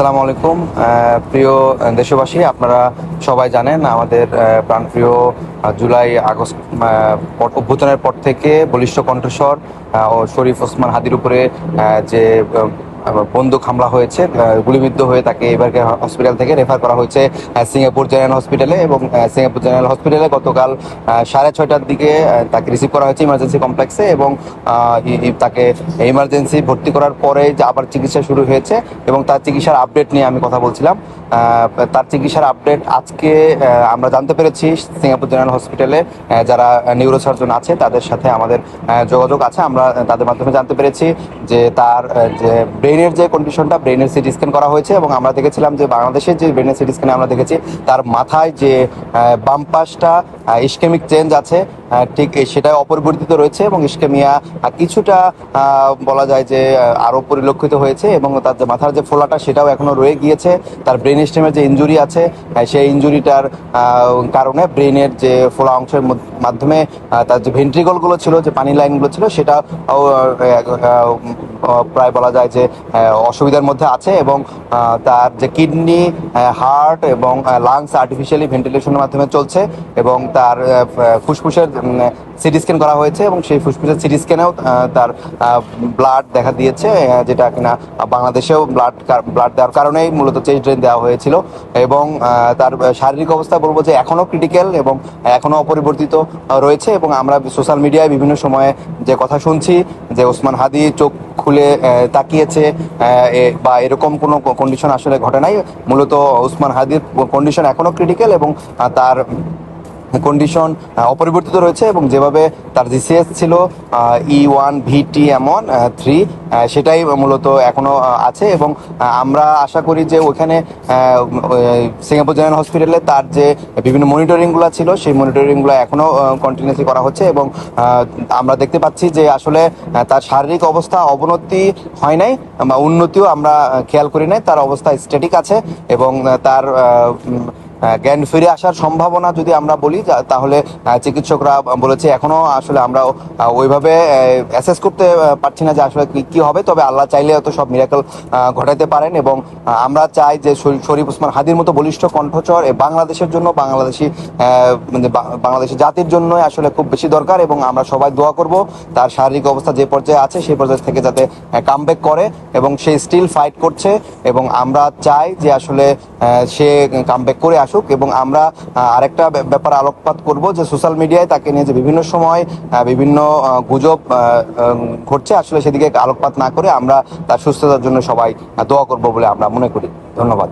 আসসালামু আলাইকুম। প্রিয় দেশবাসী, আপনারা সবাই জানেন আমাদের প্রাণপ্রিয় জুলাই আগস্ট অভ্যুত্থানের পর থেকে বলিষ্ঠ কণ্ঠস্বর ও শরীফ ওসমান হাদির উপরে যে বন্দুক হামলা হয়েছে, গুলিবিদ্ধ হয়ে তাকে এবারকে হসপিটাল থেকে রেফার করা হয়েছে সিঙ্গাপুর জেনারেল হসপিটালে। এবং সিঙ্গাপুর জেনারেল হসপিটালে গতকাল 6:30টার দিকে তাকে রিসিভ করা হয়েছে ইমার্জেন্সি কমপ্লেক্সে। এবং তাকে ইমার্জেন্সি ভর্তি করার পরে যে আবার চিকিৎসা শুরু হয়েছে এবং তার চিকিৎসার আপডেট নিয়ে আমি কথা বলছিলাম। তার চিকিৎসার আপডেট আজকে আমরা জানতে পেরেছি সিঙ্গাপুর জেনারেল হসপিটালে যারা নিউরোসার্জন আছে তাদের সাথে আমাদের যোগাযোগ আছে। আমরা তাদের মাধ্যমে জানতে পেরেছি যে তার যে ব্রেনের যে কন্ডিশনটা, ব্রেনের সিটি স্ক্যান করা হয়েছে এবং আমরা দেখেছিলাম যে বাংলাদেশের যে ব্রেনের সিটি স্ক্যানে আমরা দেখেছি তার মাথায় যে বাম পাশটা ইসকেমিক চেঞ্জ আছে, ঠিক সেটা অপরিবর্তিত রয়েছে এবং ইসকেমিয়া কিছুটা বলা যায় যে আরও পরিলক্ষিত হয়েছে এবং তার যে মাথার যে ফোলাটা সেটাও এখনো রয়ে গিয়েছে। তার ব্রেন স্টেমের যে ইনজুরি আছে সেই ইনজুরিটার কারণে ব্রেনের যে ফোলা অংশের মাধ্যমে তার যে ভেন্ট্রিকলগুলো ছিল, যে পানি লাইনগুলো ছিল, সেটা প্রায় বলা যায় যে অসুবিধার মধ্যে আছে। এবং তার যে কিডনি, হার্ট এবং লাংস আর্টিফিশিয়ালি ভেন্টিলেশনের মাধ্যমে চলছে এবং তার ফুসফুসের সিটি স্ক্যান করা হয়েছে এবং সেই ফুসফুসের সিটি স্ক্যানেও তার ব্লাড দেখা দিয়েছে, যেটা কিনা বাংলাদেশেও ব্লাড দেওয়ার কারণেই মূলত চেস্ট ড্রেন দেওয়া হয়েছিল। এবং তার শারীরিক অবস্থা বলবো যে এখনও ক্রিটিক্যাল এবং এখনও অপরিবর্তিত রয়েছে। এবং আমরা সোশ্যাল মিডিয়ায় বিভিন্ন সময়ে যে কথা শুনছি যে ওসমান হাদি চোখ খুলে তাকিয়েছে বা এরকম কোনো কন্ডিশন আসলে ঘটে নাই। মূলত ওসমান হাদির কন্ডিশন এখনও ক্রিটিক্যাল এবং তার কন্ডিশন অপরিবর্তিত রয়েছে এবং যেভাবে তার জিসিএস ছিল E1VT-3 সেটাই মূলত এখনো আছে। এবং আমরা আশা করি যে ওখানে সিঙ্গাপুর জেনারেল হসপিটালে তার যে বিভিন্ন মনিটরিংগুলো ছিল সেই মনিটরিংগুলো এখনো কন্টিনিউসলি করা হচ্ছে এবং আমরা দেখতে পাচ্ছি যে আসলে তার শারীরিক অবস্থা অবনতি হয় নাই বা উন্নতিও আমরা খেয়াল করি নাই। তার অবস্থা স্ট্যাটিক আছে এবং তার জ্ঞান ফিরে আসার সম্ভাবনা যদি আমরা বলি তাহলে চিকিৎসকরা বলেছে এখনো আসলে আমরা ওইভাবে অ্যাসেস করতে পারছি না যে আসলে কি হবে। তবে আল্লাহ চাইলে তো সব মিরাকল ঘটাতে পারেন এবং আমরা চাই যে শরীফ ওসমান হাদির মতো বলিষ্ঠ কণ্ঠস্বর বাংলাদেশের জন্য, বাংলাদেশের জাতির জন্য আসলে খুব বেশি দরকার। এবং আমরা সবাই দোয়া করব তার শারীরিক অবস্থা যে পর্যায়ে আছে সেই পর্যায়ে থেকে যাতে কামব্যাক করে এবং সে স্টিল ফাইট করছে এবং আমরা চাই যে আসলে সে কামব্যাক করে আসুক। এবং আমরা আরেকটা ব্যাপার আলোকপাত করব যে সোশ্যাল মিডিয়ায় তাকে নিয়ে যে বিভিন্ন সময় বিভিন্ন গুজব ঘটছে, আসলে সেদিকে আলোকপাত না করে আমরা তার সুস্থতার জন্য সবাই দোয়া করব বলে আমরা মনে করি। ধন্যবাদ।